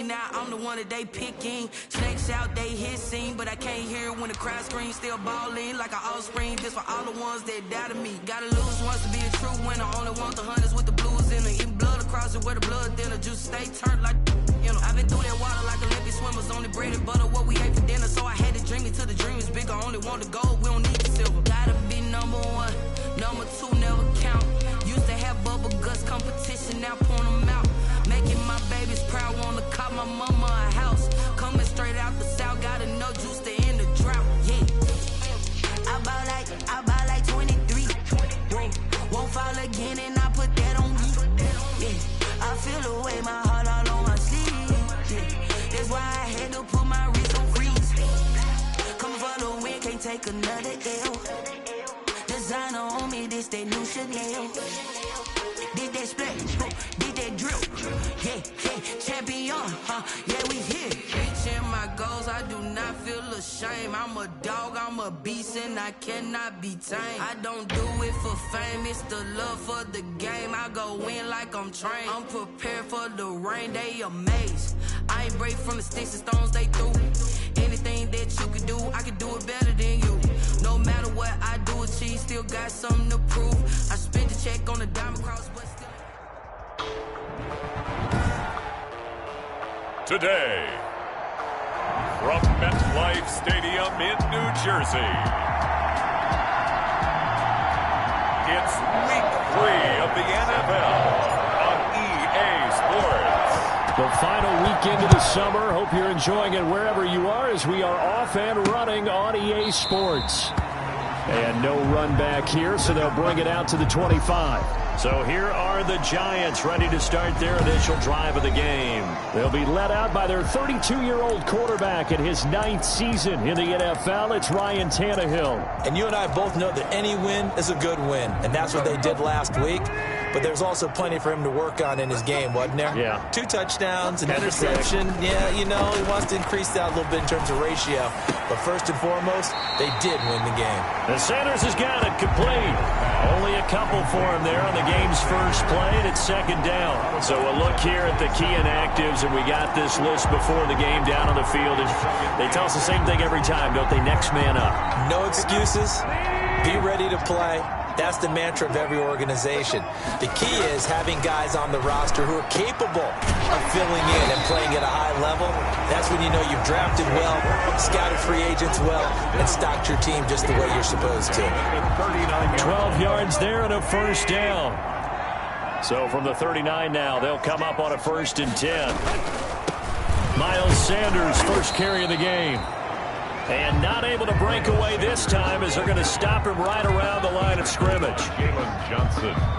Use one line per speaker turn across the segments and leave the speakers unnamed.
Now I'm the one that they picking. Snakes out, they hissing, but I can't hear when the crowd screams. Still balling like an offspring. This for all the ones that doubted me. Gotta lose once to be a true winner. Only want the hunters with the blues in it. Eating blood across it where the blood thinner. Juice stay turned like, you know. I've been through that water like Olympic swimmers. Only bread and butter what we ate for dinner. So I had to dream it till the dream is bigger. Only want the gold, we don't need the silver. Gotta be number one, number two never count. Used to have bubble guts competition, now point them out. Making my babies proud, wanna cop my mama a house. Coming straight out the south, gotta know juice to end the drought, yeah. I buy like 23. Won't fall again and I put that on me, yeah. I feel the way, my heart all on my sleeve, yeah. That's why I had to put my wrist on freeze. Coming for the win, can't take another L. Designer on me, this that new Chanel. Did that split, did that drill, yeah, champion, yeah, we here. Reaching my goals, I do not feel ashamed. I'm a dog, I'm a beast, and I cannot be tamed. I don't do it for fame, it's the love for the game. I go in like I'm trained. I'm prepared for the rain, they amazed. I ain't break from the sticks and stones they threw. Anything that you could do, I could do it better than you. No matter what I do, achieve, still got something to prove. I spent the check on the diamond cross, but still.
Today, from MetLife Stadium in New Jersey, it's Week 3 of the NFL on EA Sports.
The final weekend of the summer. Hope you're enjoying it wherever you are as we are off and running on EA Sports. And no run back here, so they'll bring it out to the 25. So here are the Giants ready to start their initial drive of the game. They'll be led out by their 32-year-old quarterback in his 9th season in the NFL. It's Ryan Tannehill.
And you and I both know that any win is a good win, and that's what they did last week. But there's also plenty for him to work on in his game, wasn't there?
Yeah.
2 touchdowns, an interception. Yeah, you know, he wants to increase that a little bit in terms of ratio. But first and foremost, they did win the game.
And Sanders has got it complete. Only a couple for him there on the game's first play, and it's second down. So a look here at the key inactives, and we got this list before the game down on the field. And they tell us the same thing every time, don't they? Next man up.
No excuses. Be ready to play. That's the mantra of every organization. The key is having guys on the roster who are capable of filling in and playing at a high level. That's when you know you've drafted well, scouted free agents well, and stocked your team just the way you're supposed to.
12 yards there and a first down. So from the 39 now, they'll come up on a 1st and 10. Miles Sanders, first carry of the game. And not able to break away this time as they're going to stop him right around the line of scrimmage.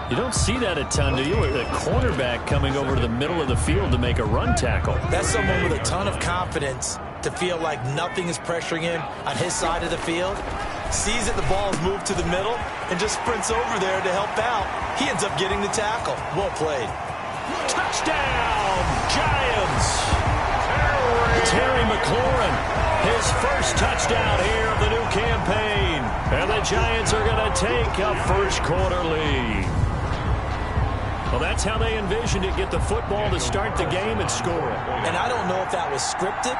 You don't see that a ton, do you? A cornerback coming over to the middle of the field to make a run tackle.
That's someone with a ton of confidence to feel like nothing is pressuring him on his side of the field. Sees that the ball is moved to the middle and just sprints over there to help out. He ends up getting the tackle. Well played.
Touchdown, Giants! Terry McLaurin. His first touchdown here of the new campaign. And the Giants are going to take a first-quarter lead. Well, that's how they envisioned it, get the football to start the game and score it.
And I don't know if that was scripted.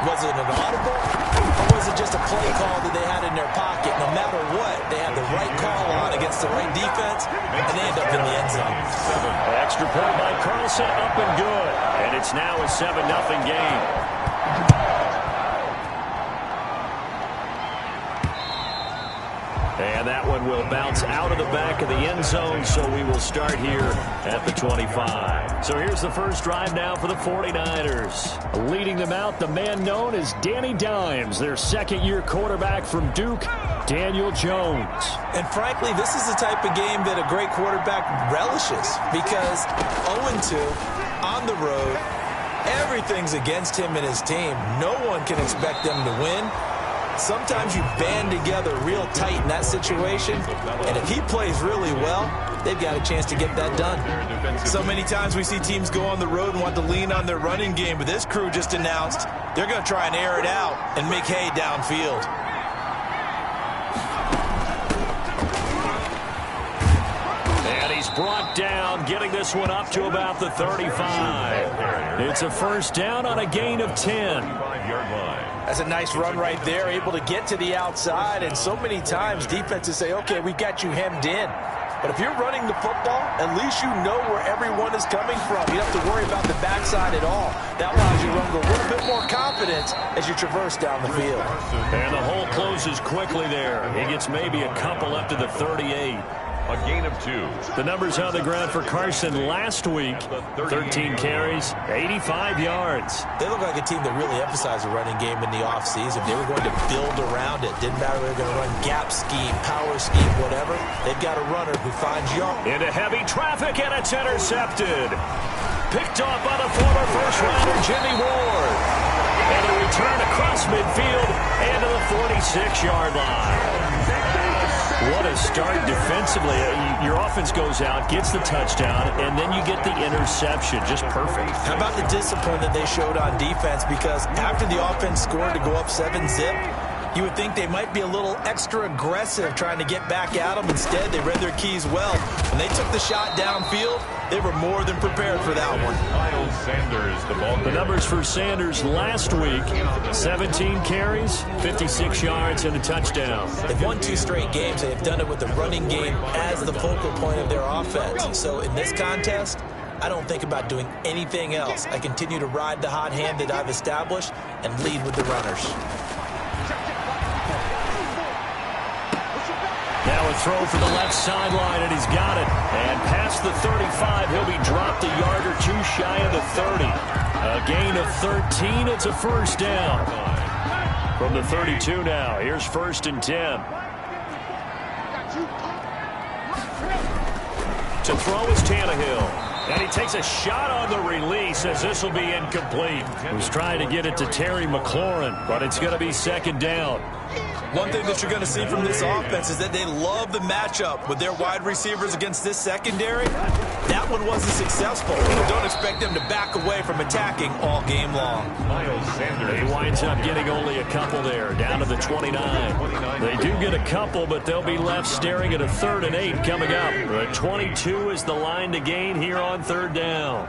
Was it an audible? Or was it just a play call that they had in their pocket? No matter what, they had the right call on against the right defense, and they end up in the end zone.
Extra point by Carlson, up and good. And it's now a 7-0 game. And that one will bounce out of the back of the end zone, so we will start here at the 25. So here's the first drive now for the 49ers. Leading them out, the man known as Danny Dimes, their second-year quarterback from Duke, Daniel Jones.
And frankly, this is the type of game that a great quarterback relishes because 0-2 on the road, everything's against him and his team. No one can expect them to win. Sometimes you band together real tight in that situation, and if he plays really well, they've got a chance to get that done. So many times we see teams go on the road and want to lean on their running game, but this crew just announced they're going to try and air it out and make hay downfield.
And he's brought down, getting this one up to about the 35. It's a first down on a gain of 10.
That's a nice run right there, able to get to the outside. And so many times defenses say, okay, we've got you hemmed in. But if you're running the football, at least you know where everyone is coming from. You don't have to worry about the backside at all. That allows you to run with a little bit more confidence as you traverse down the field.
And the hole closes quickly there. He gets maybe a couple up to the 38.
A gain of 2.
The numbers on the ground for Carson last week. 13 carries, 85 yards.
They look like a team that really emphasized the running game in the offseason. They were going to build around it. Didn't matter if they were going to run gap scheme, power scheme, whatever. They've got a runner who finds yards.
Into heavy traffic, and it's intercepted. Picked off by the former first-rounder Jimmy Ward. And a return across midfield and to the 46-yard line. What a start defensively. Your offense goes out, gets the touchdown, and then you get the interception. Just perfect.
How about the discipline that they showed on defense? Because after the offense scored to go up 7-zip, you would think they might be a little extra aggressive trying to get back at them. Instead, they read their keys well. When they took the shot downfield, they were more than prepared for that one.
Miles Sanders, the ball.
The numbers for Sanders last week, 17 carries, 56 yards, and a touchdown.
They've won 2 straight games. They have done it with the running game as the focal point of their offense. So in this contest, I don't think about doing anything else. I continue to ride the hot hand that I've established and lead with the runners.
Now a throw for the left sideline, and he's got it. And past the 35, he'll be dropped a yard or 2 shy of the 30. A gain of 13, it's a first down. From the 32 now, here's 1st and 10. To throw is Tannehill. And he takes a shot on the release as this will be incomplete. He was trying to get it to Terry McLaurin, but it's going to be 2nd down.
One thing that you're going to see from this offense is that they love the matchup with their wide receivers against this secondary. That one wasn't successful. Don't expect them to back away from attacking all game long.
Miles Sanders.
He winds up getting only a couple there, down to the 29. They do get a couple, but they'll be left staring at a 3rd and 8 coming up. The 22 is the line to gain here on 3rd down.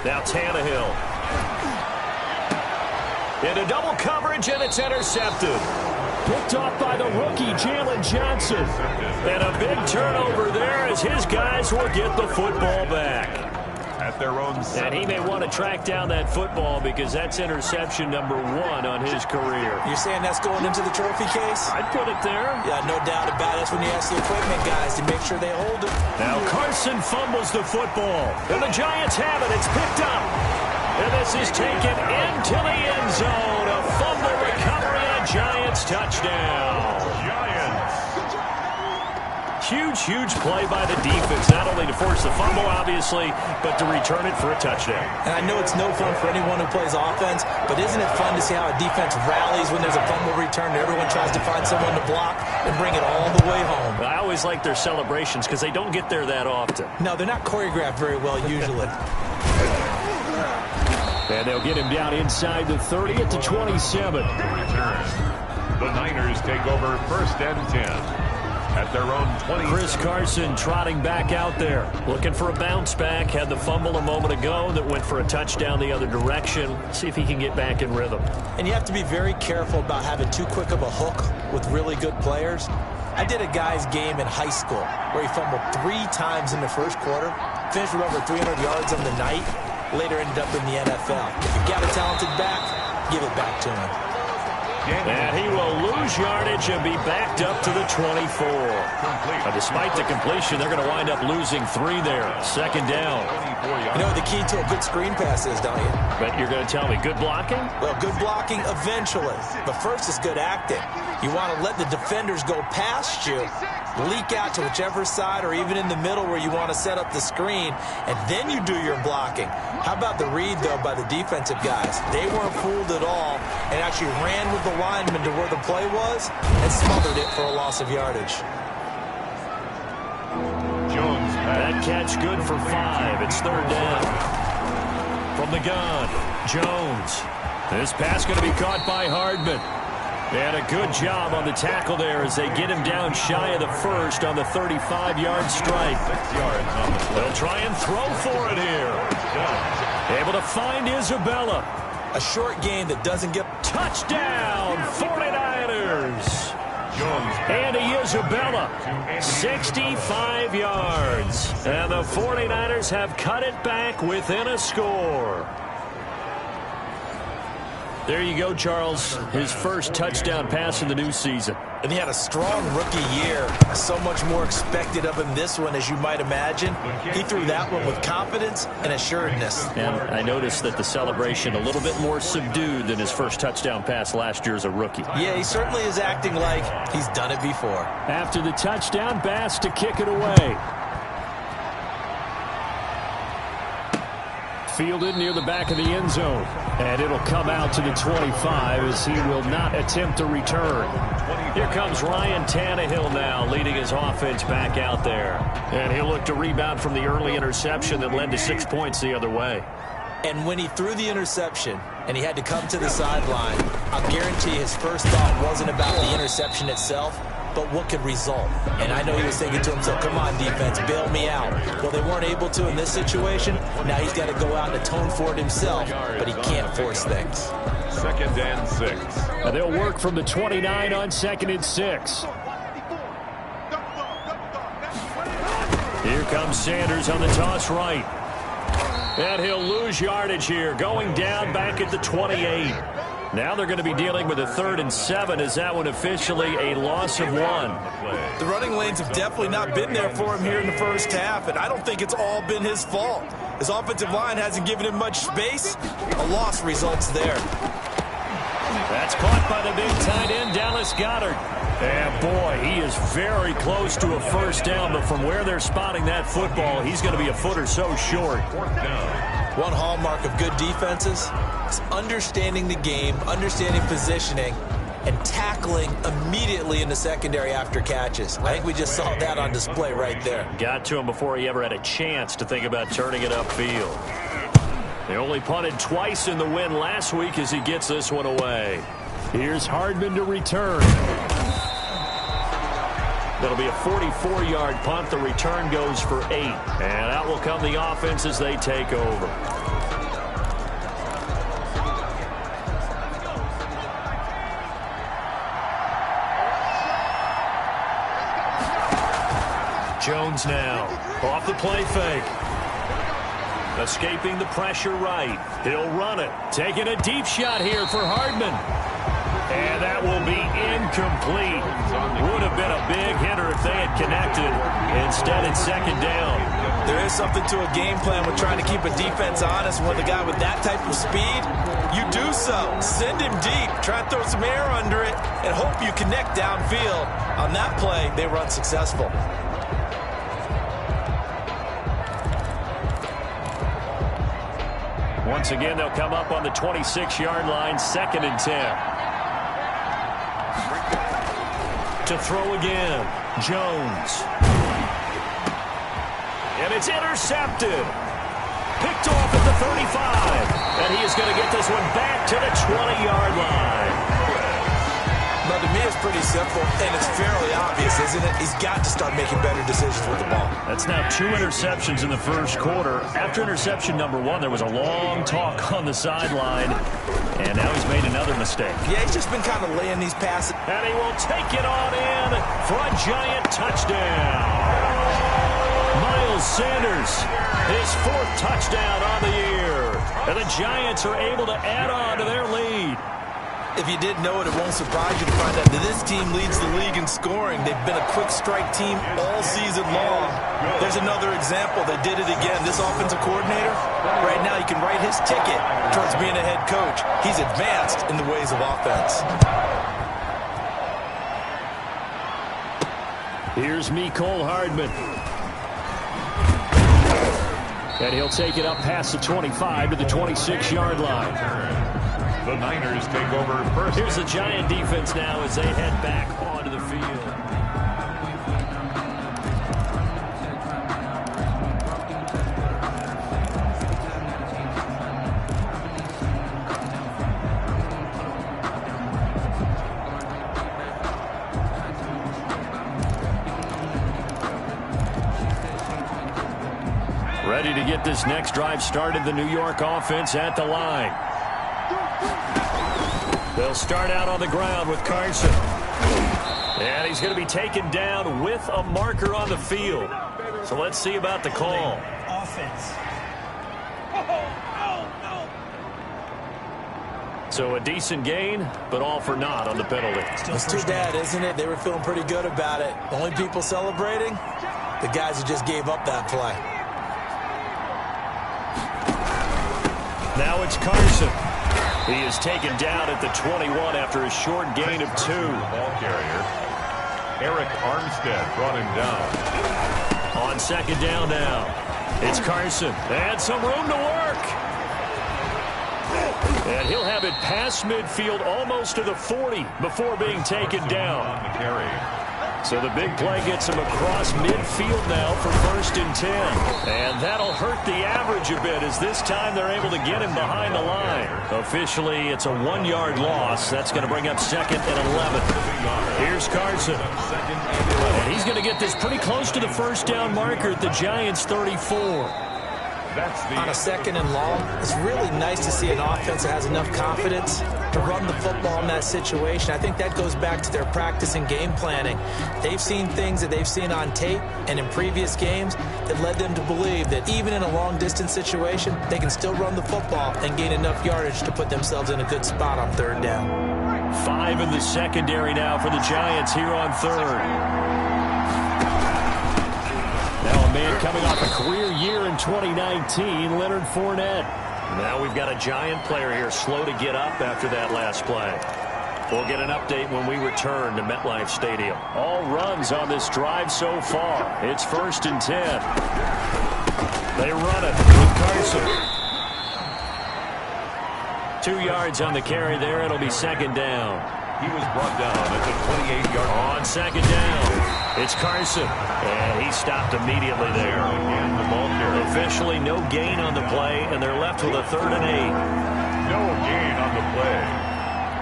Now Tannehill. Into double coverage, and it's intercepted. Picked off by the rookie, Jalen Johnson. And a big turnover there as his guys will get the football back.
At their own side.
And he may want to track down that football because that's interception number 1 on his career.
You're saying that's going into the trophy case?
I'd put it there.
Yeah, no doubt about it. That's when you ask the equipment guys to make sure they hold it.
Now Carson fumbles the football. And the Giants have it. It's picked up. And this is taken into the end zone. A fumble recovery and a Giants touchdown.
Giants.
Huge play by the defense, not only to force the fumble, obviously, but to return it for a touchdown.
And I know it's no fun for anyone who plays offense, but isn't it fun to see how a defense rallies when there's a fumble return and everyone tries to find someone to block and bring it all the way home?
I always like their celebrations because they don't get there that often.
No, they're not choreographed very well usually.
And they'll get him down inside the 30 at the 27.
The Niners take over 1st and 10. At their own 20.
Chris Carson trotting back out there, looking for a bounce back. Had the fumble a moment ago that went for a touchdown the other direction. See if he can get back in rhythm.
And you have to be very careful about having too quick of a hook with really good players. I did a guy's game in high school where he fumbled 3 times in the first quarter, finished with over 300 yards on the night, later ended up in the NFL. If you've got a talented back, give it back to him.
And he will lose yardage and be backed up to the 24. Despite the completion, they're going to wind up losing 3 there. 2nd down.
You know what the key to a good screen pass is, don't you?
But you're going to tell me, good blocking?
Well, good blocking eventually. But first is good acting. You want to let the defenders go past you, leak out to whichever side or even in the middle where you want to set up the screen, and then you do your blocking. How about the read, though, by the defensive guys? They weren't fooled at all and actually ran with the lineman to where the play was and smothered it for a loss of yardage.
Jones.
That catch good for 5. It's 3rd down. From the gun, Jones. This pass going to be caught by Hardman. And a good job on the tackle there as they get him down shy of the first on the 35-yard strike.
6 yards on the play.
They'll try and throw for it here. Able to find Isabella.
A short gain that doesn't get...
Touchdown, 49ers. Andy Isabella, 65 yards. And the 49ers have cut it back within a score. There you go, Charles. His first touchdown pass of the new season.
And he had a strong rookie year. So much more expected of him this one, as you might imagine. He threw that one with confidence and assuredness.
And I noticed that the celebration a little bit more subdued than his first touchdown pass last year as a rookie.
Yeah, he certainly is acting like he's done it before.
After the touchdown, Bass to kick it away. Fielded near the back of the end zone. And it'll come out to the 25 as he will not attempt to return. Here comes Ryan Tannehill now, leading his offense back out there. And he'll look to rebound from the early interception that led to 6 points the other way.
And when he threw the interception and he had to come to the sideline, I'll guarantee his first thought wasn't about the interception itself, but what could result. And I know he was thinking to himself, come on, defense, bail me out. Well, they weren't able to in this situation. Now he's got to go out and atone for it himself, but he can't force things.
2nd and 6.
And they'll work from the 29 on 2nd and 6. Here comes Sanders on the toss right. And he'll lose yardage here, going down back at the 28. Now they're going to be dealing with a 3rd and 7 as that one officially a loss of 1.
The running lanes have definitely not been there for him here in the first half, and I don't think it's all been his fault. His offensive line hasn't given him much space. A loss results there.
That's caught by the big tight end, Dallas Goedert. And boy, he is very close to a first down, but from where they're spotting that football, he's going to be a foot or so short.
4th down.
One hallmark of good defenses is understanding the game, understanding positioning, and tackling immediately in the secondary after catches. I think we just saw that on display right there.
Got to him before he ever had a chance to think about turning it upfield. They only punted twice in the win last week as he gets this one away. Here's Hardman to return. That'll be a 44-yard punt. The return goes for 8. And out will come the offense as they take over. Jones now off the play fake. Escaping the pressure right. He'll run it. Taking a deep shot here for Hardman. And that will be incomplete. Would have been a big hitter if they had connected. Instead, it's 2nd down.
There is something to a game plan with trying to keep a defense honest. When the guy with that type of speed, you do so. Send him deep. Try and throw some air under it and hope you connect downfield. On that play, they were unsuccessful.
Once again, they'll come up on the 26-yard line, 2nd and 10. To throw again, Jones. And it's intercepted. Picked off at the 35. And he is going to get this one back to the 20-yard line.
But to me, it's pretty simple, and it's fairly obvious, isn't it? He's got to start making better decisions with the ball.
That's now 2 interceptions in the first quarter. After interception number 1, there was a long talk on the sideline, and now he's made another mistake.
Yeah, he's just been kind of laying these passes.
And he will take it on in for a giant touchdown. Miles Sanders, his 4th touchdown on the year. And the Giants are able to add on to their lead.
If you didn't know it, it won't surprise you to find out that this team leads the league in scoring. They've been a quick strike team all season long. There's another example. They did it again. This offensive coordinator, right now, he can write his ticket towards being a head coach. He's advanced in the ways of offense.
Here's Mecole Hardman. And he'll take it up past the 25 to the 26-yard line.
The Niners take over 1st.
Here's the Giant defense now as they head back onto the field. ready to get this next drive started. The New York offense at the line. They'll start out on the ground with Carson. And he's going to be taken down with a marker on the field. So let's see about the call.
Offense.
So a decent gain, but all for naught on the penalty.
It's too bad, isn't it? They were feeling pretty good about it. The only people celebrating, the guys who just gave up that play.
Now it's Carson. He is taken down at the 21 after a short gain of 2.
Ball carrier. Eric Armstead brought him down.
On second down now. It's Carson. And some room to work. And he'll have it past midfield almost to the 40 before being taken down.
On the carry.
So the big play gets him across midfield now for 1st and 10. And that'll hurt the average a bit as this time they're able to get him behind the line. Officially, it's a 1-yard loss. That's going to bring up 2nd and 11. Here's Carson. And he's going to get this pretty close to the first down marker at the Giants' 34.
On a 2nd and long, it's really nice to see an offense that has enough confidence to run the football in that situation. I think that goes back to their practice and game planning. They've seen things that they've seen on tape and in previous games that led them to believe that even in a long-distance situation, they can still run the football and gain enough yardage to put themselves in a good spot on 3rd down.
5 in the secondary now for the Giants here on 3rd. Now a man coming off a career year in 2019, Leonard Fournette. Now we've got a Giant player here slow to get up after that last play. We'll get an update when we return to MetLife Stadium. All runs on this drive so far. It's 1st and 10. They run it with Carson. 2 yards on the carry there. It'll be 2nd down.
He was brought down at the 28-yard line.
On 2nd down, it's Carson. And he stopped immediately there.
Again, the ball carrier.
Officially no gain on the play, and they're left with a 3rd and 8.
No gain on the play.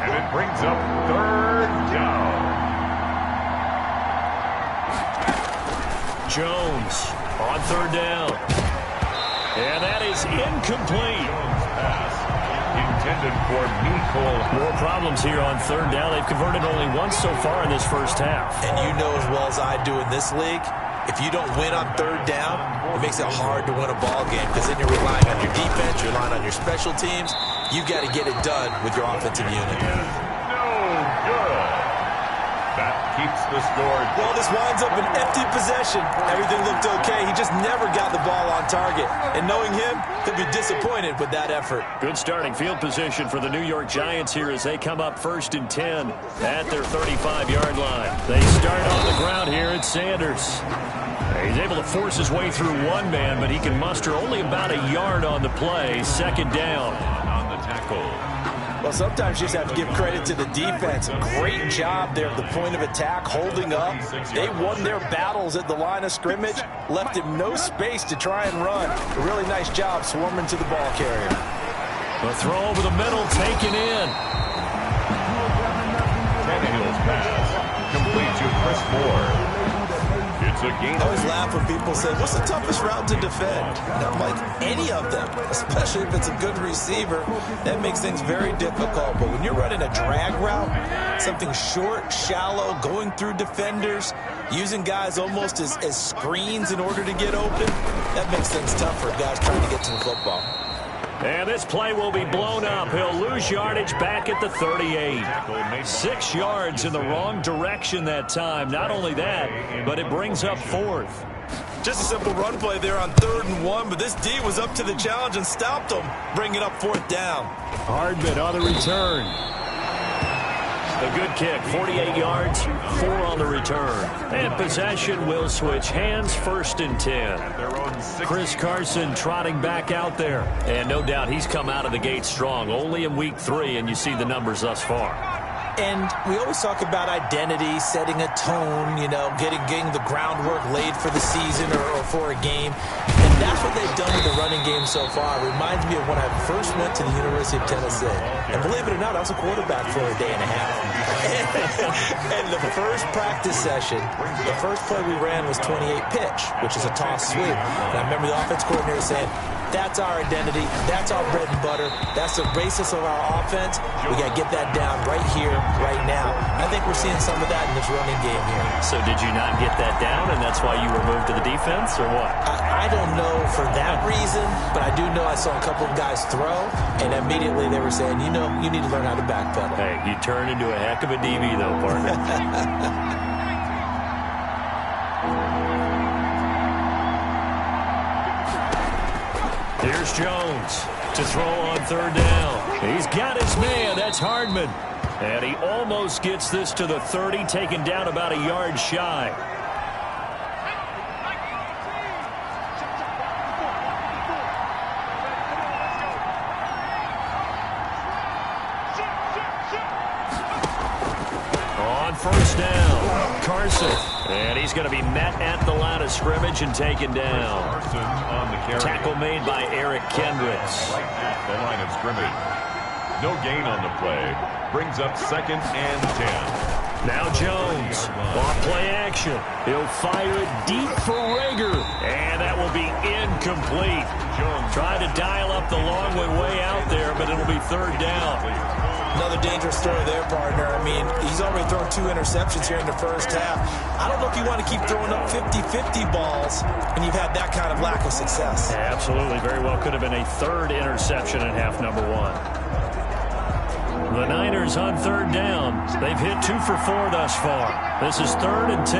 And it brings up 3rd down.
Jones on 3rd down. And that is incomplete.
Jones pass intended for Nicole.
More problems here on 3rd down. They've converted only once so far in this first half.
And you know as well as I do in this league, if you don't win on 3rd down, it makes it hard to win a ball game because then you're relying on your defense, you're relying on your special teams. You've got to get it done with your offensive unit.
No good. That keeps the score.
Well, this winds up an empty possession. Everything looked okay. He just never got the ball on target. And knowing him, he'll be disappointed with that effort.
Good starting field position for the New York Giants here as they come up 1st and 10 at their 35-yard line. They start on the ground here at Sanders. He's able to force his way through one man, but he can muster only about a yard on the play. 2nd down.
On the tackle.
Well, sometimes you just have to give credit to the defense. Great job there at the point of attack, holding up. They won their battles at the line of scrimmage, left him no space to try and run. A really nice job swarming to the ball carrier.
A throw over the middle, taken in.
Tannehill's pass complete to Chris Moore. It's a gain.
I always laugh when people say, what's the toughest route to defend? And I'm like, any of them, especially if it's a good receiver. That makes things very difficult. But when you're running a drag route, something short, shallow, going through defenders, using guys almost as screens in order to get open, that makes things tough for guys trying to get to the football.
And this play will be blown up. He'll lose yardage back at the 38. 6 yards in the wrong direction that time. Not only that, but it brings up 4th.
Just a simple run play there on 3rd and 1, but this D was up to the challenge and stopped them, bringing up 4th down.
Hardman on the return. A good kick, 48 yards, 4 on the return. And possession will switch hands, 1st and 10. Chris Carson trotting back out there. And no doubt he's come out of the gate strong, only in week 3, and you see the numbers thus far.
And we always talk about identity, setting a tone, you know, getting the groundwork laid for the season or for a game. And That's what they've done with the running game so far. It reminds me of when I first went to the University of Tennessee. And believe it or not, I was a quarterback for a day and a half. And the first practice session, the first play we ran was 28 pitch, which is a toss sweep. And I remember the offense coordinator saying, that's our identity. That's our bread and butter. That's the basis of our offense. We got to get that down right here, right now. I think we're seeing some of that in this running game here.
So did you not get that down, and that's why you were moved to the defense, or what?
I don't know for that reason, but I do know I saw a couple of guys throw, and immediately they were saying, you know, you need to learn how to backpedal.
Hey, you turned into a heck of a DB, though, partner. Here's Jones to throw on third down. He's got his man. That's Hardman. And he almost gets this to the 30, taken down about a yard shy. On first down, Carson. And he's going to be met at the line of scrimmage and taken down. Tackle made by Eric Kendricks.
Right at the line of scrimmage. No gain on the play. Brings up 2nd and 10.
Now Jones, off play action. He'll fire it deep for Rager. And that will be incomplete. Jones trying to dial up the long way out there, but it'll be third down.
Another dangerous throw there, partner. I mean, he's already thrown 2 interceptions here in the first half. I don't know if you want to keep throwing up 50-50 balls when you've had that kind of lack of success.
Yeah, absolutely. Very well could have been a 3rd interception in half number 1. The Niners on third down. They've hit 2 for 4 thus far. This is 3rd and 10.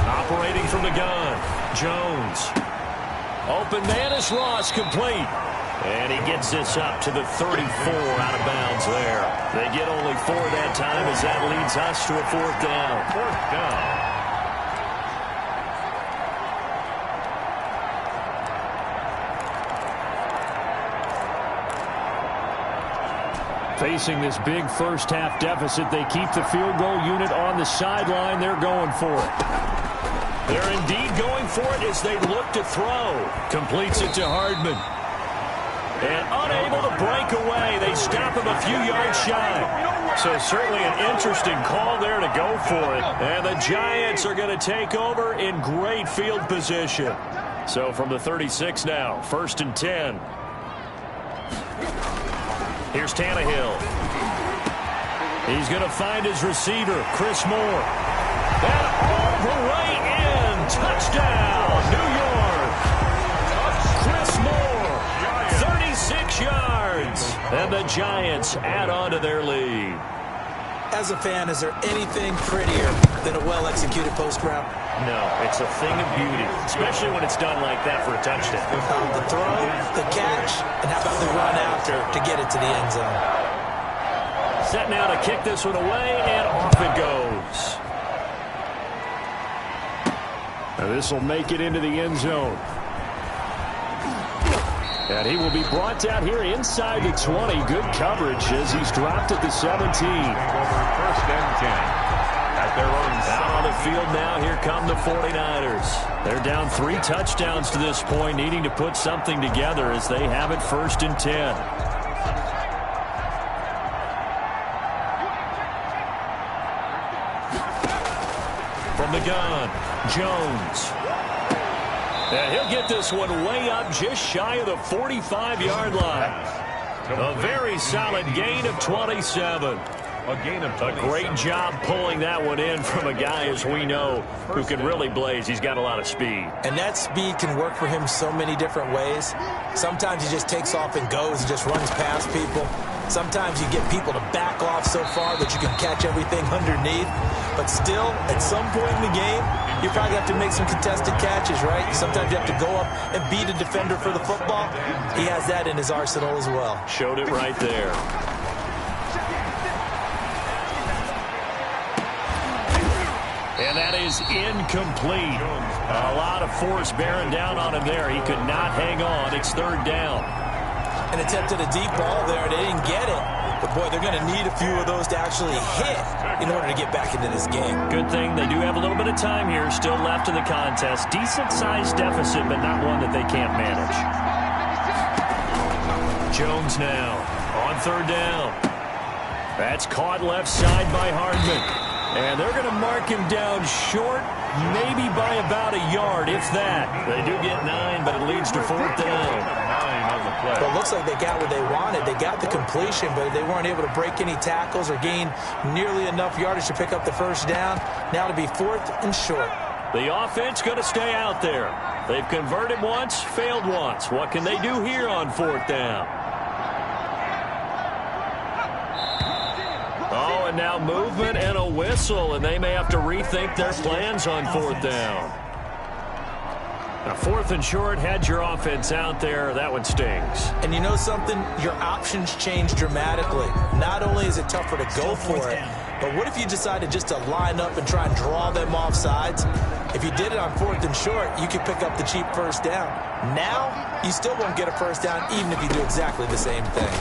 Operating from the gun, Jones. Open man is Ross, complete. And he gets this up to the 34 out of bounds there. They get only 4 that time as that leads us to a 4th down.
4th down.
Facing this big first half deficit, they keep the field goal unit on the sideline. They're going for it. They're indeed going for it as they look to throw. Completes it to Hardman. And unable to break away. They stop him a few yards shy. So certainly an interesting call there to go for it. And the Giants are going to take over in great field position. So from the 36 now, 1st and 10. Here's Tannehill. He's going to find his receiver, Chris Moore. And all the way in. Touchdown, New York. Chris Moore, 36 yards. And the Giants add on to their lead.
As a fan, is there anything prettier than a well-executed post route?
No, it's a thing of beauty, especially when it's done like that for a touchdown.
The throw, the catch, and how about the run after to get it to the end zone?
Set now to kick this one away, and off it goes. Now this will make it into the end zone. And he will be brought down here inside the 20. Good coverage as he's dropped at the 17.
1st and 10. At their own
out on the field now, here come the 49ers. They're down 3 touchdowns to this point, needing to put something together as they have it 1st and 10. From the gun, Jones. And he'll get this one way up just shy of the 45-yard line. A very solid gain of 27.
A gain of 27.
A great job pulling that one in from a guy, as we know, who can really blaze. He's got a lot of speed.
And that speed can work for him so many different ways. Sometimes he just takes off and goes and just runs past people. Sometimes you get people to back off so far that you can catch everything underneath. But still, at some point in the game, you probably have to make some contested catches, right? Sometimes you have to go up and beat a defender for the football. He has that in his arsenal as well.
Showed it right there. And that is incomplete. A lot of force bearing down on him there. He could not hang on. It's 3rd down.
And attempted a deep ball there, and they didn't get it. But, boy, they're going to need a few of those to actually hit in order to get back into this game.
Good thing they do have a little bit of time here still left in the contest. Decent-sized deficit, but not one that they can't manage. Jones now on third down. That's caught left side by Hardman. And they're going to mark him down short, maybe by about a yard, if that. They do get 9, but it leads to fourth down.
9 on the play.
But it looks like they got what they wanted. They got the completion, but they weren't able to break any tackles or gain nearly enough yardage to pick up the first down. Now to be fourth and short.
The offense going to stay out there. They've converted once, failed once. What can they do here on fourth down? Oh, and now movement and a whistle, and they may have to rethink their plans on fourth down. Now, fourth and short, had your offense out there. That one stings.
And you know something? Your options change dramatically. Not only is it tougher to go for it, but what if you decided just to line up and try and draw them off sides? If you did it on fourth and short, you could pick up the cheap first down. Now, you still won't get a first down even if you do exactly the same thing.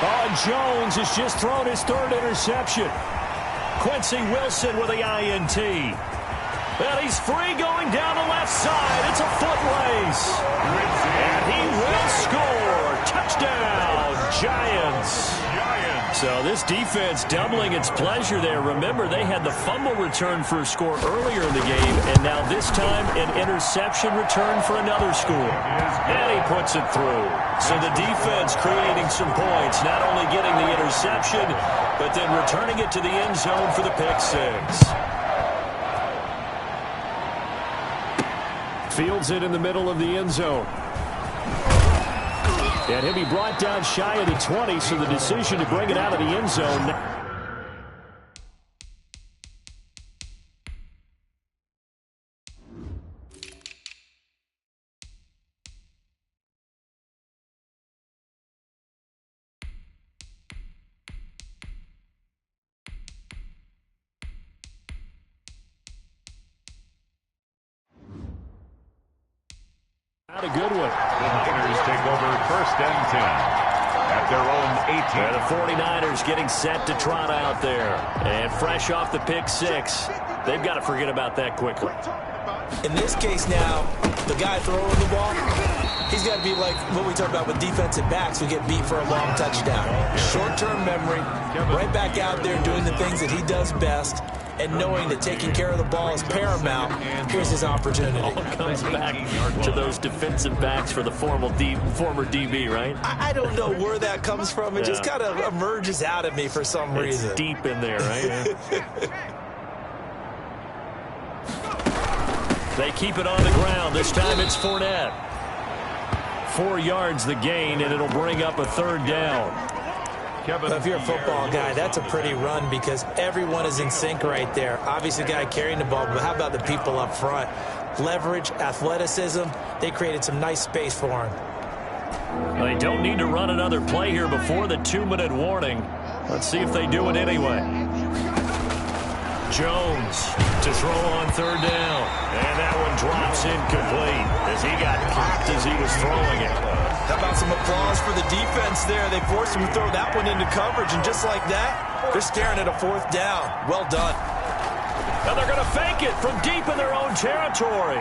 Oh, Jones has just thrown his third interception. Quincy Wilson with the INT. Well, he's free going down the left side. It's a foot race. And he will score. Touchdown, Giants. So this defense doubling its pleasure there. Remember, they had the fumble return for a score earlier in the game, and now this time an interception return for another score. And he puts it through. So the defense creating some points, not only getting the interception, but then returning it to the end zone for the pick six. Fields it in the middle of the end zone. And he'll be brought down shy of the 20, so the decision to bring it out of the end zone. Not a good one.
The Niners take over first and 10 at their own 18.
And the 49ers getting set to trot out there. And fresh off the pick six, they've got to forget about that quickly.
In this case now, the guy throwing the ball, he's got to be like what we talk about with defensive backs who get beat for a long touchdown. Short-term memory, right back out there doing the things that he does best, and knowing that taking care of the ball is paramount. Here's his opportunity.
All comes back to those defensive backs for the former DB, right?
I don't know where that comes from. It just kind of emerges out of me for some reason.
It's deep in there, right? They keep it on the ground. This time it's Fournette. 4 yards the gain, and it'll bring up a third down.
Well, if you're a football guy, that's a pretty run because everyone is in sync right there. Obviously, the guy carrying the ball, but how about the people up front? Leverage, athleticism, they created some nice space for him.
They don't need to run another play here before the 2-minute warning. Let's see if they do it anyway. Jones to throw on third down. And that one drops incomplete as he got popped as he was throwing it.
How about some applause for the defense there? They forced him to throw that one into coverage, and just like that, they're staring at a fourth down. Well done.
And they're going to fake it from deep in their own territory.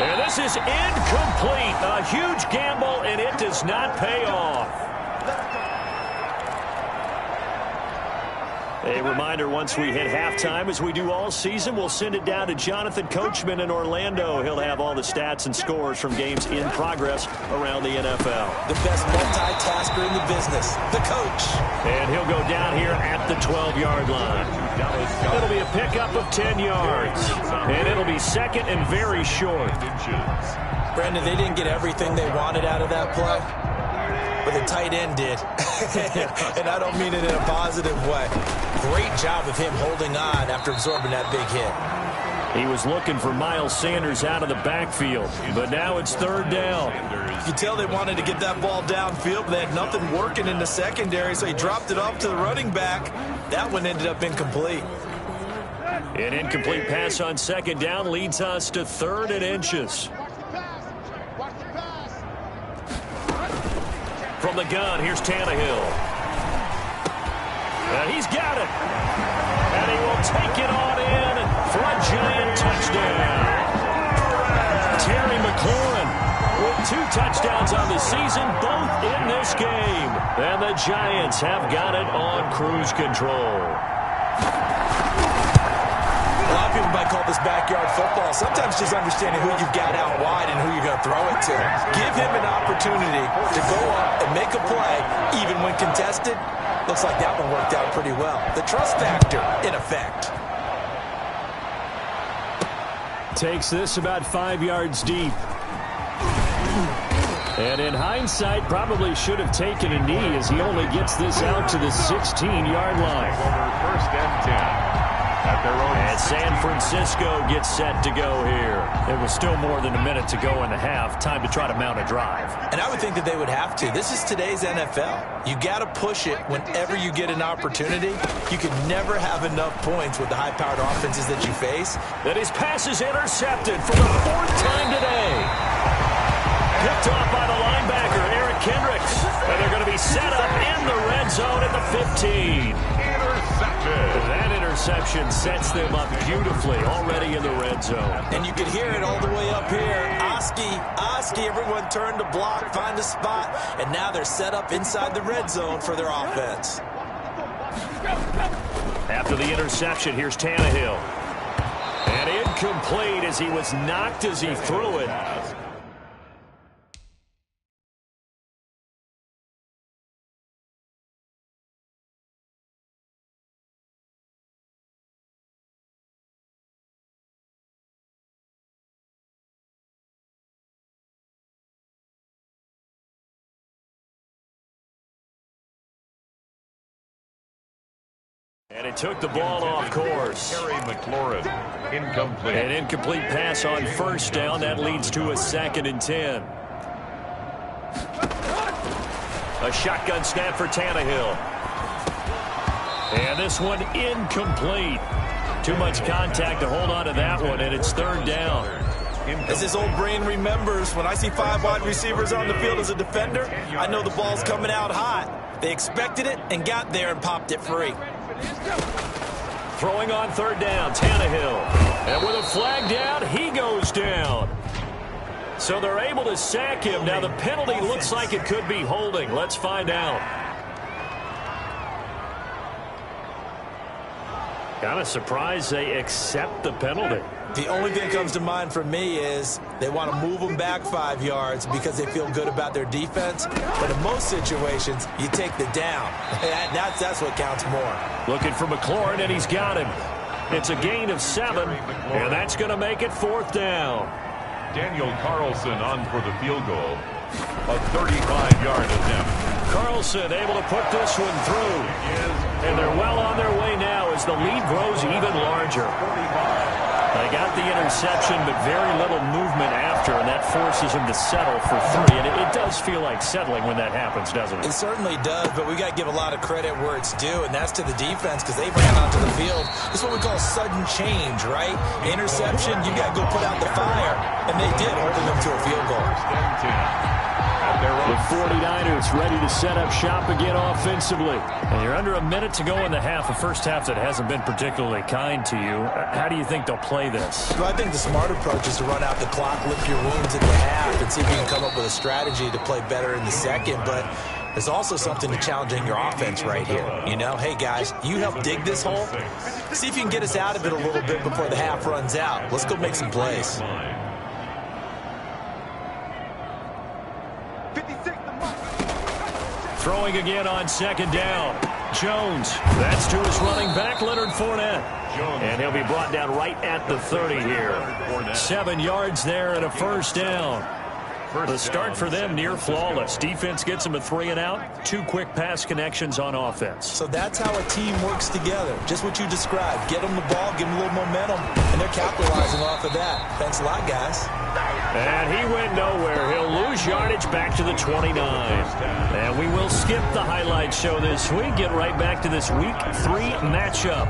And this is incomplete. A huge gamble, and it does not pay off. A reminder, once we hit halftime, as we do all season, we'll send it down to Jonathan Coachman in Orlando. He'll have all the stats and scores from games in progress around the NFL.
The best multitasker in the business, the coach.
And he'll go down here at the 12-yard line. It'll be a pickup of 10 yards. And it'll be second and very short.
Brandon, they didn't get everything they wanted out of that play, but the tight end did. And I don't mean it in a positive way. Great job of him holding on after absorbing that big hit.
He was looking for Miles Sanders out of the backfield, but now it's third down.
You can tell they wanted to get that ball downfield, but they had nothing working in the secondary, so he dropped it off to the running back. That one ended up incomplete.
An incomplete pass on second down leads us to 3rd and inches. From the gun, here's Tannehill. And he's got it. And he will take it on in for a giant touchdown. Terry McLaurin with 2 touchdowns on the season, both in this game. And the Giants have got it on cruise control.
A lot of people might call this backyard football. Sometimes just understanding who you've got out wide and who you're going to throw it to. Give him an opportunity to go up and make a play, even when contested. Looks like that one worked out pretty well. The trust factor, in effect.
Takes this about 5 yards deep. And in hindsight, probably should have taken a knee as he only gets this out to the 16-yard line.
First and 10. At their own.
And San Francisco gets set to go here. It was still more than a minute to go in the half. Time to try to mount a drive.
And I would think that they would have to. This is today's NFL. You got to push it whenever you get an opportunity. You can never have enough points with the high-powered offenses that you face.
That his pass is intercepted for the 4th time today. Picked off by the linebacker, Eric Kendricks. And they're going to be set up in the red zone at the 15. That interception sets them up beautifully already in the red zone.
And you can hear it all the way up here. Oski, everyone turned to block, find a spot, and now they're set up inside the red zone for their offense.
After the interception, here's Tannehill. And incomplete as he was knocked as he threw it. And it took the ball off course.
Terry McLaurin, incomplete.
An incomplete pass on first down. That leads to a 2nd and 10. A shotgun snap for Tannehill. And this one incomplete. Too much contact to hold on to that one, and it's 3rd down.
As his old brain remembers, when I see 5 wide receivers on the field as a defender, I know the ball's coming out hot. They expected it and got there and popped it free.
Throwing on 3rd down, Tannehill. And with a flag down, he goes down. So they're able to sack him. Now the penalty looks like it could be holding. Let's find out. Kind of surprised they accept the penalty.
The only thing that comes to mind for me is they want to move them back 5 yards because they feel good about their defense. But in most situations, you take the down. That's what counts more.
Looking for McLaurin, and he's got him. It's a gain of 7, and that's going to make it 4th down.
Daniel Carlson on for the field goal. A 35-yard attempt.
Carlson able to put this one through. And they're well on their way now as the lead grows even larger. They got the interception, but very little movement after, and that forces him to settle for 3. And it does feel like settling when that happens, doesn't it?
It certainly does, but we got to give a lot of credit where it's due, and that's to the defense because they ran onto the field. This is what we call sudden change, right? Interception, you got to go put out the fire, and they did, holding them to a field goal.
The 49ers ready to set up shop again offensively. And you're under a minute to go in the half, a first half that hasn't been particularly kind to you. How do you think they'll play this?
Well, I think the smart approach is to run out the clock, lick your wounds at the half, and see if you can come up with a strategy to play better in the second. But there's also something to challenging your offense right here. You know, hey, guys, you help dig this hole. See if you can get us out of it a little bit before the half runs out. Let's go make some plays.
Throwing again on 2nd down. Jones. That's to his running back, Leonard Fournette. And he'll be brought down right at the 30 here. 7 yards there and a 1st down. The start for them near flawless. Defense gets them a 3 and out. 2 quick pass connections on offense.
So that's how a team works together. Just what you described. Get them the ball, give them a little momentum, and they're capitalizing off of that. Thanks a lot, guys.
And he went nowhere. He'll lose yardage back to the 29. And we will skip the highlight show this week. Get right back to this Week 3 matchup.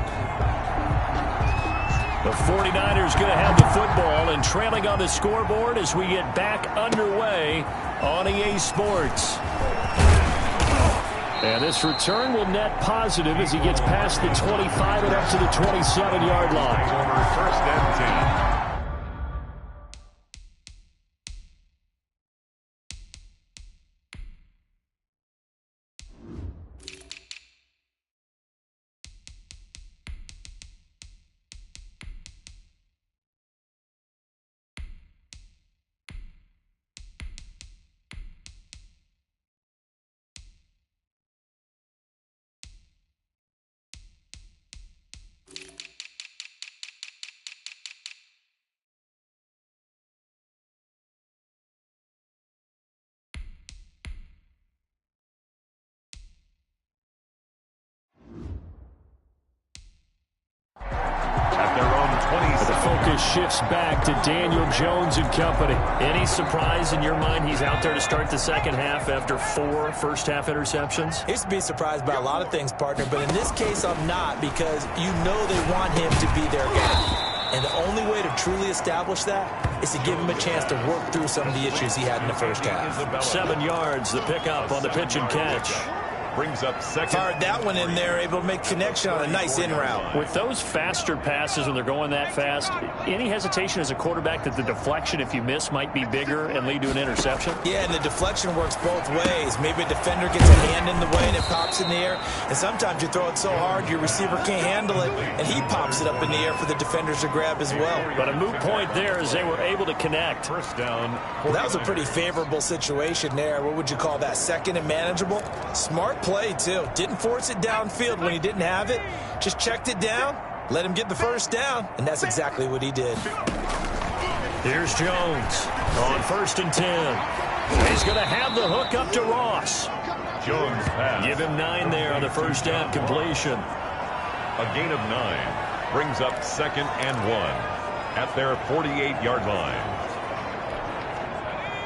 The 49ers going to have the football and trailing on the scoreboard as we get back underway on EA Sports. And this return will net positive as he gets past the 25 and up to the 27-yard line.
First and 10.
The focus shifts back to Daniel Jones and company. Any surprise in your mind he's out there to start the second half after 4 first-half interceptions?
Used to be surprised by a lot of things, partner, but in this case I'm not, because you know they want him to be their guy. And the only way to truly establish that is to give him a chance to work through some of the issues he had in the first half.
7 yards, the pickup on the pitch and catch.
Brings up second.
Fired that one in there, able to make connection on a nice in route.
With those faster passes when they're going that fast, any hesitation as a quarterback that the deflection, if you miss, might be bigger and lead to an interception?
Yeah, and the deflection works both ways. Maybe a defender gets a hand in the way and it pops in the air. And sometimes you throw it so hard your receiver can't handle it, and he pops it up in the air for the defenders to grab as well.
But a moot point there as they were able to connect.
First down.
Well, that was a pretty favorable situation there. What would you call that? Second and manageable? Smart play, too. Didn't force it downfield when he didn't have it. Just checked it down, let him get the first down, and that's exactly what he did.
Here's Jones on 1st and 10. He's going to have the hook up to Ross.
Jones pass.
Give him 9 there on the first down completion.
A gain of 9 brings up second and 1 at their 48-yard line.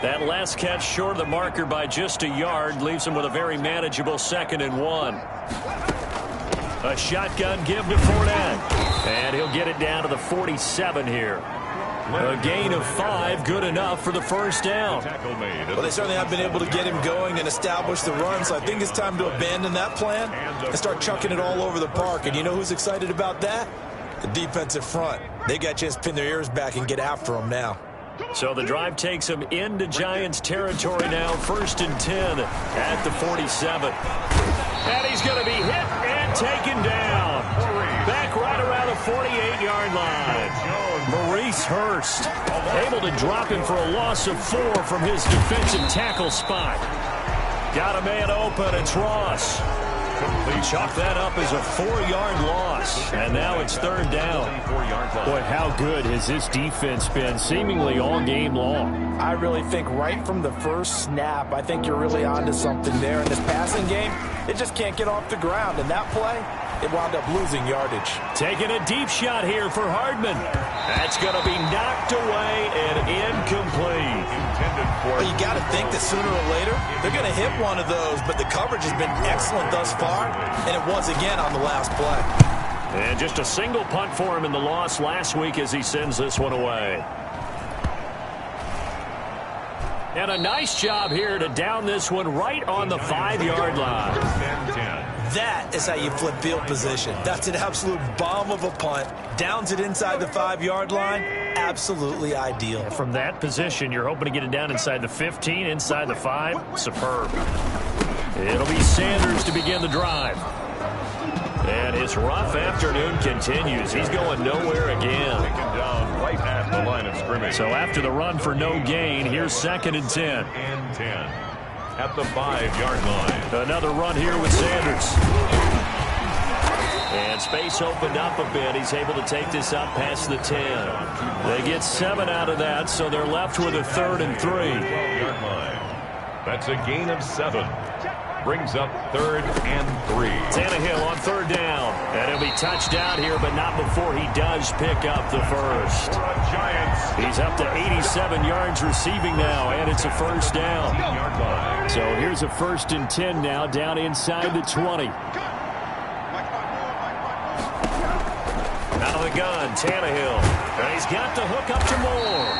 That last catch short of the marker by just a yard leaves him with a very manageable 2nd and 1. A shotgun give to Fournette. And he'll get it down to the 47 here. A gain of 5, good enough for the first down.
Well, they certainly have been able to get him going and establish the run, so I think it's time to abandon that plan and start chucking it all over the park. And you know who's excited about that? The defensive front. They got a chance to pin their ears back and get after him now.
So the drive takes him into Giants territory now, 1st and 10 at the 47. And he's going to be hit and taken down. Back right around the 48-yard line. Maurice Hurst able to drop him for a loss of 4 from his defensive tackle spot. Got a man open, it's Ross. Chalk that up as a 4-yard loss. And now it's 3rd down. Boy, how good has this defense been seemingly all game long?
I really think right from the first snap, I think you're really onto something there. In this passing game, it just can't get off the ground. And that play, it wound up losing yardage.
Taking a deep shot here for Hardman. That's going to be knocked away and incomplete.
Well, you got to think that sooner or later, they're going to hit one of those, but the coverage has been excellent thus far, and it was again on the last play.
And just a single punt for him in the loss last week as he sends this one away. And a nice job here to down this one right on the 5-yard line.
That is how you flip field position. That's an absolute bomb of a punt. Downs it inside the 5-yard line. Absolutely ideal.
From that position, you're hoping to get it down inside the 15, inside the 5. Superb. It'll be Sanders to begin the drive. And his rough afternoon continues. He's going nowhere again.
Taken down right at the line of scrimmage.
So after the run for no gain, here's 2nd and 10.
And 10 at the 5-yard line.
Another run here with Sanders. And space opened up a bit. He's able to take this up past the 10. They get 7 out of that, so they're left with a 3rd and 3.
12-yard line. That's a gain of 7. Brings up 3rd and 3.
Tannehill on 3rd down. And he'll be touched down here, but not before he does pick up the first.
Giants.
He's up to 87 yards receiving now, and it's a 1st down.
10-yard line.
So here's a 1st and 10 now, down inside the 20. Out of the gun, Tannehill. And he's got the hook up to Moore.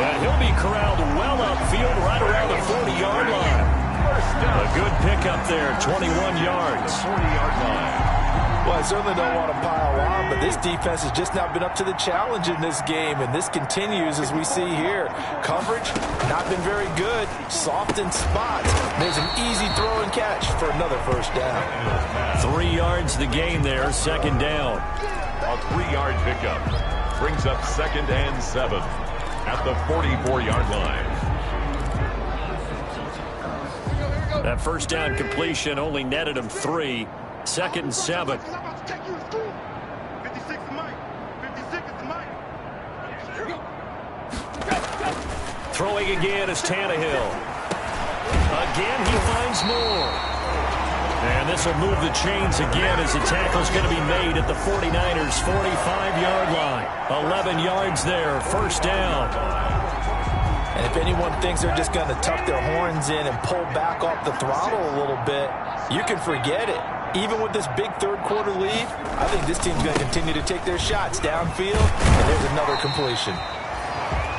And he'll be corralled well upfield right around the 40-yard line. A good pickup there, 21 yards.
40-yard line.
Well, I certainly don't want to pile on, but this defense has just not been up to the challenge in this game, and this continues as we see here. Coverage, not been very good. Soft in spots. There's an easy throw and catch for another first down.
3 yards the gain there, second down.
A 3-yard pickup brings up 2nd and 7 at the 44-yard line.
That first down completion only netted him 3. 2nd and 7. Throwing again is Tannehill. Again he finds more. And this will move the chains again as the tackle's going to be made at the 49ers' 45-yard line. 11 yards there, first down.
And if anyone thinks they're just going to tuck their horns in and pull back off the throttle a little bit, you can forget it. Even with this big third-quarter lead, I think this team's going to continue to take their shots downfield, and there's another completion.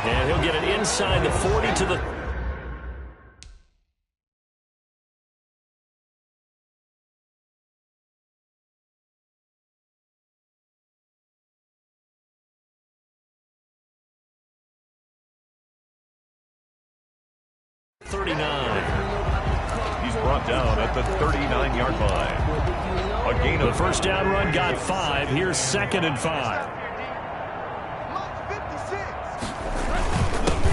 And he'll get it inside the 40 to the...
He's brought down at the 39-yard line. A gain of
the first down run got 5. Here's 2nd and 5.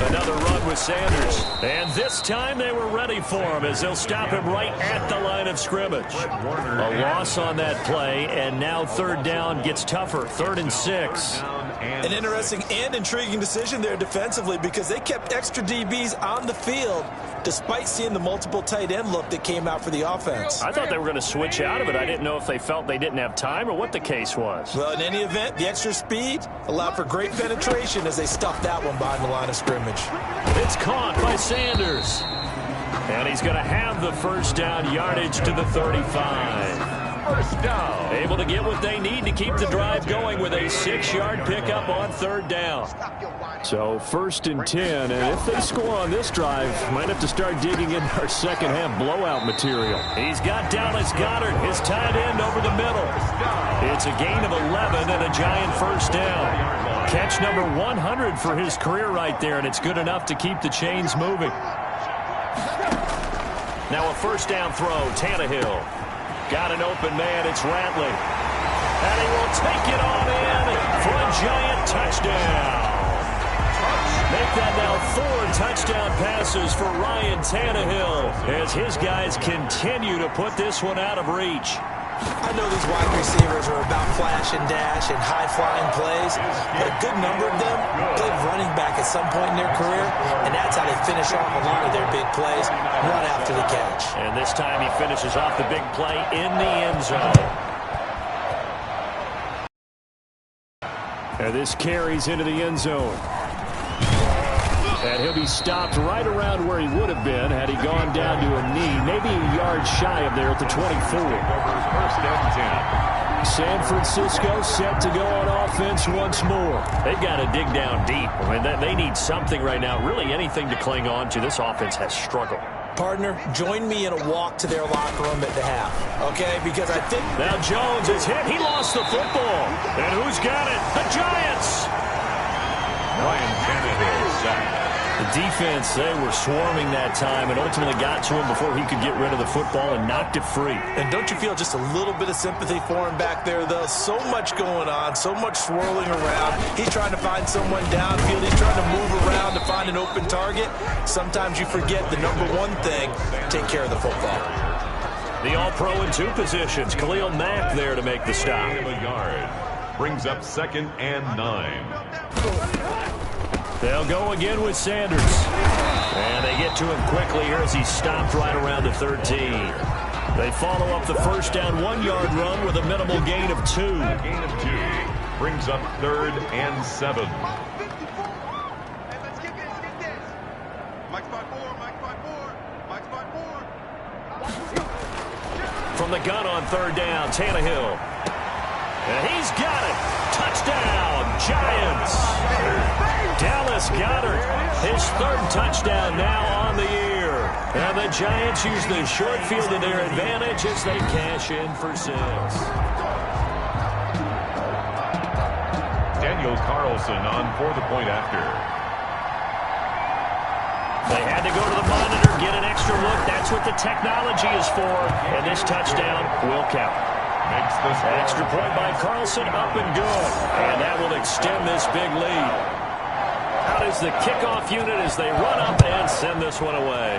Another run with Sanders. And this time they were ready for him as they'll stop him right at the line of scrimmage. A loss on that play, and now third down gets tougher. 3rd and 6.
An interesting and intriguing decision there defensively because they kept extra DBs on the field despite seeing the multiple tight end look that came out for the offense.
I thought they were going to switch out of it. I didn't know if they felt they didn't have time or what the case was.
Well, in any event, the extra speed allowed for great penetration as they stuffed that one behind the line of scrimmage.
It's caught by Sanders. And he's going to have the first down, yardage to the 35.
first down.
Able to get what they need to keep the drive going with a 6-yard pickup on third down. So 1st and 10, and if they score on this drive, might have to start digging in our second half blowout material. He's got Dallas Goedert, his tight end, over the middle. It's a gain of 11 and a giant first down. Catch number 100 for his career right there, and it's good enough to keep the chains moving. Now a first down throw, Tannehill. Got an open man, it's Rattling. And he will take it on in for a giant touchdown. Make that now 4 touchdown passes for Ryan Tannehill as his guys continue to put this one out of reach.
I know these wide receivers are about flash and dash and high-flying plays, but a good number of them played running back at some point in their career, and that's how they finish off a lot of their big plays, run after the catch.
And this time he finishes off the big play in the end zone. And this carries into the end zone. And he'll be stopped right around where he would have been had he gone down to a knee, maybe a yard shy of there at the 24.
First and 10.
San Francisco set to go on offense once more. They've got to dig down deep. I mean, they need something right now, really anything to cling on to. This offense has struggled.
Partner, join me in a walk to their locker room at the half, okay? Because I think...
Now Jones is hit. He lost the football. And who's got it? The Giants!
Ryan Tannehill sacked.
The defense, they were swarming that time and ultimately got to him before he could get rid of the football and knocked it free.
And don't you feel just a little bit of sympathy for him back there, though? So much going on, so much swirling around. He's trying to find someone downfield. He's trying to move around to find an open target. Sometimes you forget the number one thing, take care of the football.
The all-pro in 2 positions. Khalil Mack there to make the stop.
A yard. Brings up 2nd and 9.
They'll go again with Sanders. And they get to him quickly here as he's stopped right around the 13. They follow up the first down 1-yard run with a minimal gain of 2.
Gain of 2. Brings up 3rd and 7.
From the gun on third down, Tannehill. And he's He's got it. Touchdown, Giants. Dallas Goedert, his third touchdown now on the year. And the Giants use the short field to their advantage as they cash in for 6.
Daniel Carlson on for the point after.
They had to go to the monitor, get an extra look. That's what the technology is for. And this touchdown will count.
Makes this
Extra point by Carlson, up and good. And that will extend this big lead. Out is the kickoff unit as they run up and send this one away.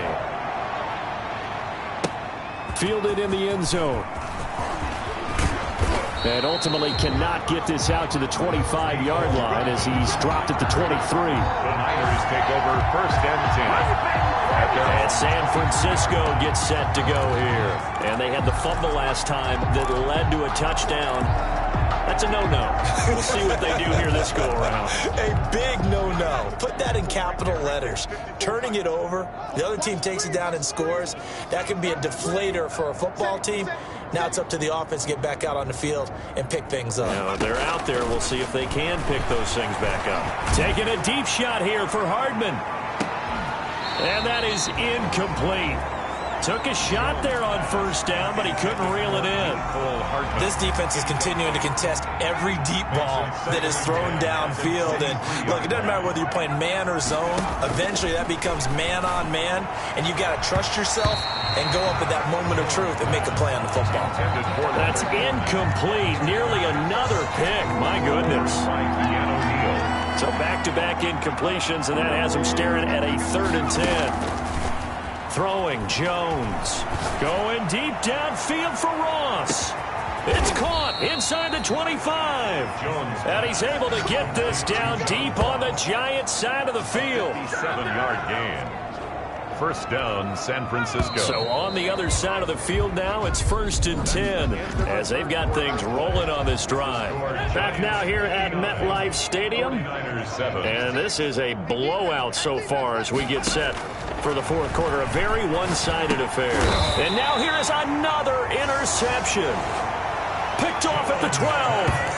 Fielded in the end zone. And ultimately cannot get this out to the 25-yard line as he's dropped at the 23.
The Niners take over first and 10.
And San Francisco gets set to go here. And they had the fumble last time that led to a touchdown. That's a no-no. We'll see what they do here this go-around.
A big no-no. Put that in capital letters. Turning it over, the other team takes it down and scores. That can be a deflator for a football team. Now it's up to the offense to get back out on the field and pick things up.
Now, they're out there. We'll see if they can pick those things back up. Taking a deep shot here for Hardman. And that is incomplete. Took a shot there on first down, but he couldn't reel it in.
This defense is continuing to contest every deep ball that is thrown downfield. And look, it doesn't matter whether you're playing man or zone. Eventually that becomes man on man, and you got to trust yourself and go up at that moment of truth and make a play on the football.
That's incomplete. Nearly another pick. My goodness. So back-to-back incompletions, and that has him staring at a 3rd and 10. Throwing Jones. Going deep downfield for Ross. It's caught inside the 25. And he's able to get this down deep on the Giants side of the field.
7-yard gain. First down, San Francisco.
So on the other side of the field now, it's 1st and 10 as they've got things rolling on this drive. Back now here at MetLife Stadium. And this is a blowout so far as we get set for the 4th quarter. A very one-sided affair. And now here is another interception. Picked off at the 12.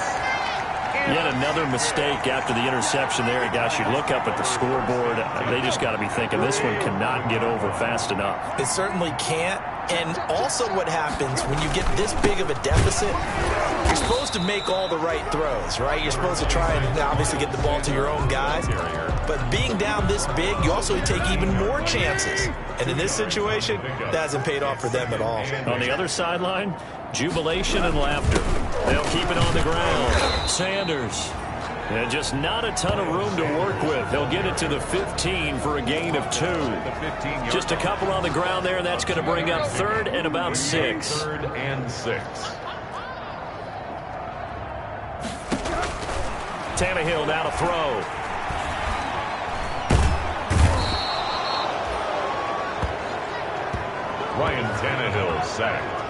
Yet another mistake after the interception there. Gosh, you look up at the scoreboard. They just got to be thinking this one cannot get over fast enough.
It certainly can't. And also what happens when you get this big of a deficit, you're supposed to make all the right throws, right? You're supposed to try and obviously get the ball to your own guys. But being down this big, you also take even more chances. And in this situation, that hasn't paid off for them at all.
On the other sideline, jubilation and laughter. They'll keep it on the ground. Sanders. And just not a ton of room to work with. He'll get it to the 15 for a gain of 2. Just a couple on the ground there, and that's going to bring up 3rd and about 6.
3rd and 6.
Tannehill now to throw.
Ryan Tannehill sacked.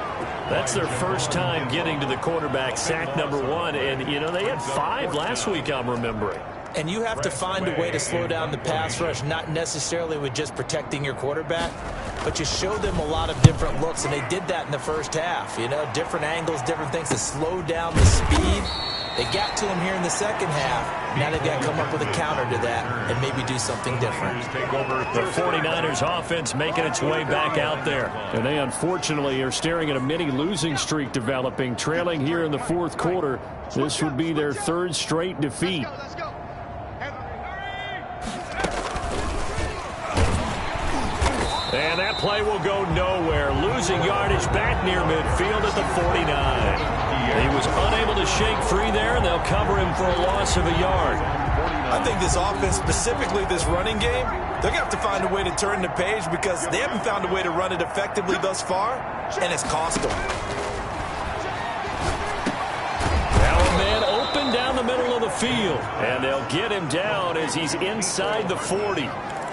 That's their first time getting to the quarterback, sack number 1. And, you know, they had 5 last week, I'm remembering.
And you have to find a way to slow down the pass rush, not necessarily with just protecting your quarterback, but you show them a lot of different looks, and they did that in the first half. You know, different angles, different things to slow down the speed. They got to him here in the second half. Now they've got to come up with a counter to that and maybe do something different.
The 49ers offense making its way back out there. And they unfortunately are staring at a mini losing streak developing, trailing here in the 4th quarter. This would be their 3rd straight defeat. And that play will go nowhere. Losing yardage back near midfield at the 49. He was unable to shake free there, and they'll cover him for a loss of a yard.
I think this offense, specifically this running game, they're going to have to find a way to turn the page because they haven't found a way to run it effectively thus far, and it's cost them.
Now a man open down the middle of the field, and they'll get him down as he's inside the 40.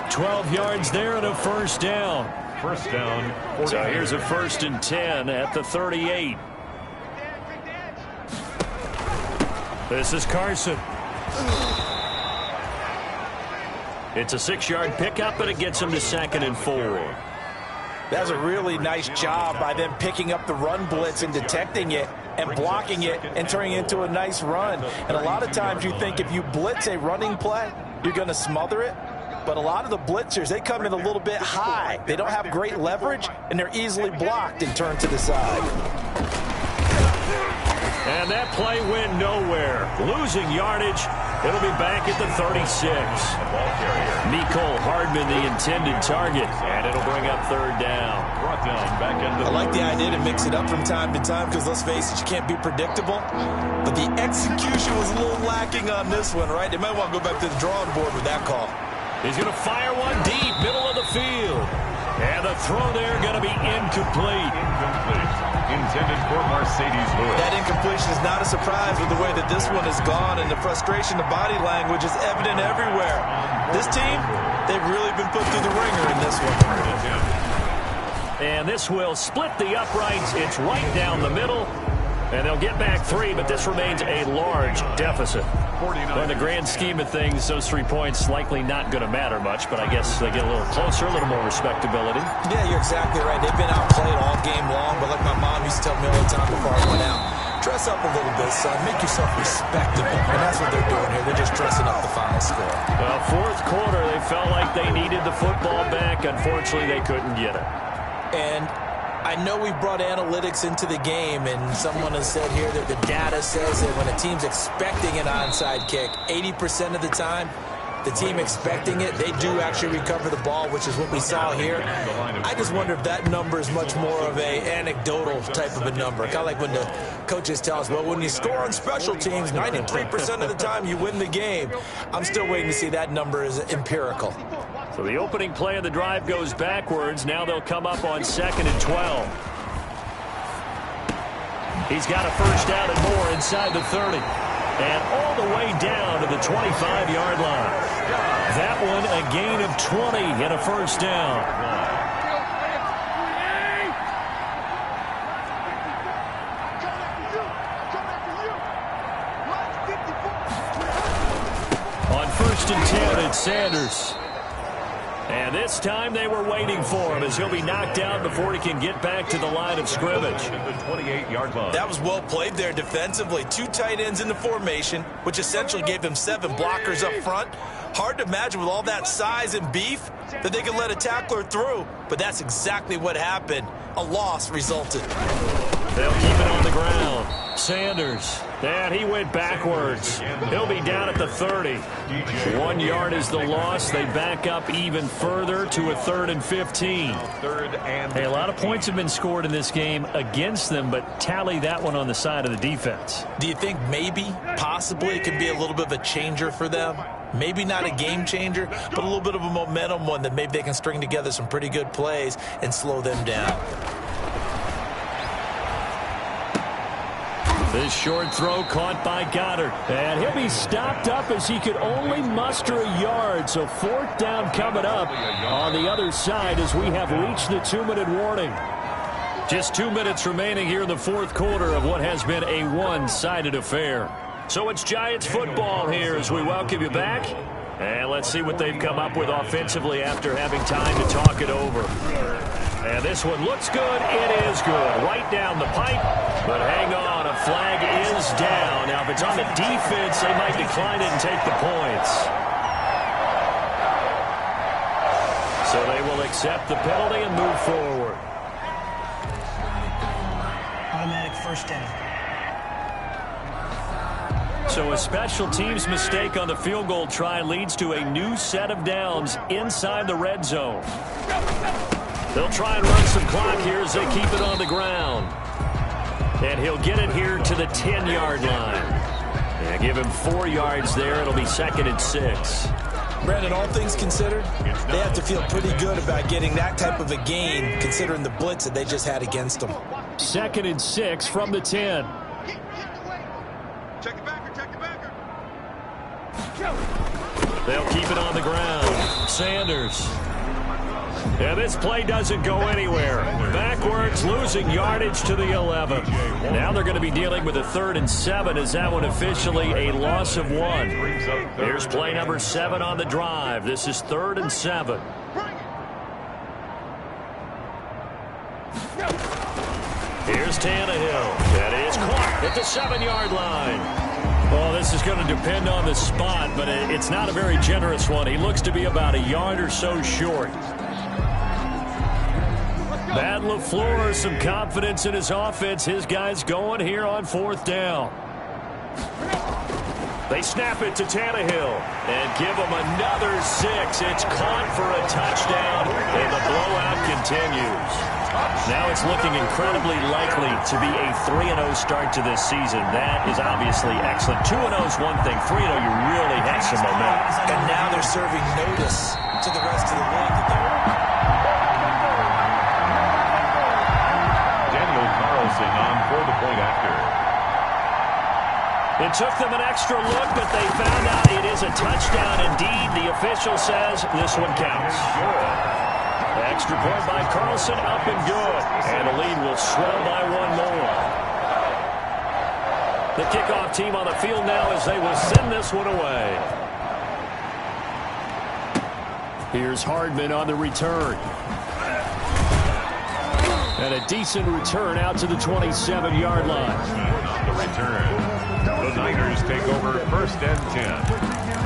12 yards there and a first down.
First down. 49.
So here's a 1st and 10 at the 38. This is Carson. It's a 6-yard pickup, and it gets him to 2nd and 4.
That was a really nice job by them picking up the run blitz and detecting it and blocking it and turning it into a nice run. And a lot of times you think if you blitz a running play, you're going to smother it. But a lot of the blitzers, they come in a little bit high. They don't have great leverage, and they're easily blocked and turned to the side.
And that play went nowhere. Losing yardage. It'll be back at the 36. Mecole Hardman, the intended target. And it'll bring up third down.
I like the idea to mix it up from time to time because, let's face it, you can't be predictable. But the execution was a little lacking on this one, right? They might want to go back to the drawing board with that call.
He's going to fire one deep, middle of the field. And the throw there going to be incomplete.
Intended for Mercedes Lewis.
That incompletion is not a surprise with the way that this one has gone, and the frustration, the body language is evident everywhere. This team, they've really been put through the ringer in this one.
And this will split the uprights. It's right down the middle. And they'll get back 3, but this remains a large deficit. Well, in the grand scheme of things, those 3 points likely not going to matter much, but I guess they get a little closer, a little more respectability.
Yeah, you're exactly right. They've been outplayed all game long, but like my mom used to tell me all the time before I went out, dress up a little bit, son. Make yourself respectable. And that's what they're doing here. They're just dressing up the final score.
Well, fourth quarter, they felt like they needed the football back. Unfortunately, they couldn't get it.
And I know we brought analytics into the game, and someone has said here that the data says that when a team's expecting an onside kick, 80% of the time, the team expecting it, they do actually recover the ball, which is what we saw here. I just wonder if that number is much more of a anecdotal type of a number. Kind of like when the coaches tell us, well, when you score on special teams, 93% of the time you win the game. I'm still waiting to see that number is empirical.
So the opening play of the drive goes backwards. Now they'll come up on 2nd and 12. He's got a first down and more inside the 30. And all the way down to the 25-yard line. That one a gain of 20 and a first down. On 1st and 10, it's Sanders. And this time they were waiting for him as he'll be knocked out before he can get back to the line of scrimmage.
The 28-yard line.
That was well played there defensively. 2 tight ends in the formation, which essentially gave them 7 blockers up front. Hard to imagine with all that size and beef that they could let a tackler through. But that's exactly what happened. A loss resulted.
They'll keep it on the ground. Sanders. And he went backwards. He'll be down at the 30. 1 yard is the loss. They back up even further to a 3rd and 15. Hey, a lot of points have been scored in this game against them, but tally that one on the side of the defense.
Do you think maybe, possibly, it could be a little bit of a changer for them? Maybe not a game changer, but a little bit of a momentum one that maybe they can string together some pretty good plays and slow them down.
This short throw caught by Goddard. And he'll be stopped up as he could only muster a yard. So 4th down coming up on the other side as we have reached the 2-minute warning. Just 2 minutes remaining here in the 4th quarter of what has been a one-sided affair. So it's Giants football here as we welcome you back. And let's see what they've come up with offensively after having time to talk it over. And this one looks good. It is good. Right down the pipe. But hang on, a flag is down. Now, if it's on the defense, they might decline it and take the points. So they will accept the penalty and move forward.
Automatic first down.
So a special teams mistake on the field goal try leads to a new set of downs inside the red zone. They'll try and run some clock here as they keep it on the ground. And he'll get it here to the 10-yard line. Yeah, give him 4 yards there. It'll be 2nd and 6.
Brandon, all things considered, they have to feel pretty good about getting that type of a gain considering the blitz that they just had against them.
2nd and 6 from the 10.
Check it backer, check it backer.
They'll keep it on the ground. Sanders. Yeah, this play doesn't go anywhere. Backwards, losing yardage to the 11. Now they're going to be dealing with a 3rd and 7 as that one officially a loss of 1. Here's play number 7 on the drive. This is 3rd and 7. Here's Tannehill. That is caught. at the 7-yard line. Well, this is going to depend on the spot, but it's not a very generous one. He looks to be about a yard or so short. Matt LaFleur, some confidence in his offense. His guys going here on 4th down. They snap it to Tannehill and give him another 6. It's caught for a touchdown, and the blowout continues. Now it's looking incredibly likely to be a 3-0 start to this season. That is obviously excellent. 2-0 is one thing. 3-0, you really have some momentum.
And now they're serving notice to the rest of the league that they're...
Daniel Carlson on for the point after.
It took them an extra look, but they found out it is a touchdown indeed. The official says this one counts. Extra point by Carlson, up and good. And the lead will swell by 1 more. The kickoff team on the field now as they will send this one away. Here's Hardman on the return. And a decent return out to the 27-yard line.
On the return. The Niners take over 1st and 10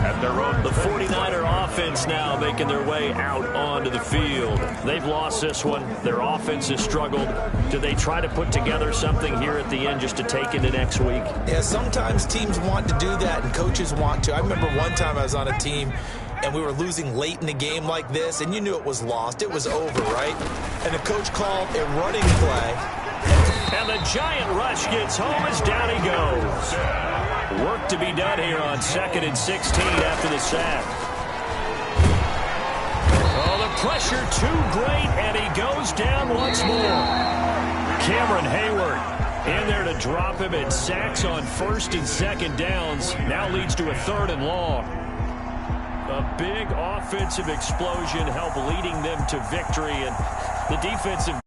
at their own.
The 49er offense now making their way out onto the field. They've lost this one. Their offense has struggled. Do they try to put together something here at the end just to take into next week?
Yeah, sometimes teams want to do that and coaches want to. I remember one time I was on a team and we were losing late in the game like this, and you knew it was lost. It was over, right? And the coach called a running play.
And the giant rush gets home as down he goes. Work to be done here on 2nd and 16 after the sack. Oh, the pressure too great, and he goes down once more. Cameron Hayward in there to drop him, and sacks on 1st and 2nd downs. Now leads to a 3rd and long. A big offensive explosion helped leading them to victory, and the defensive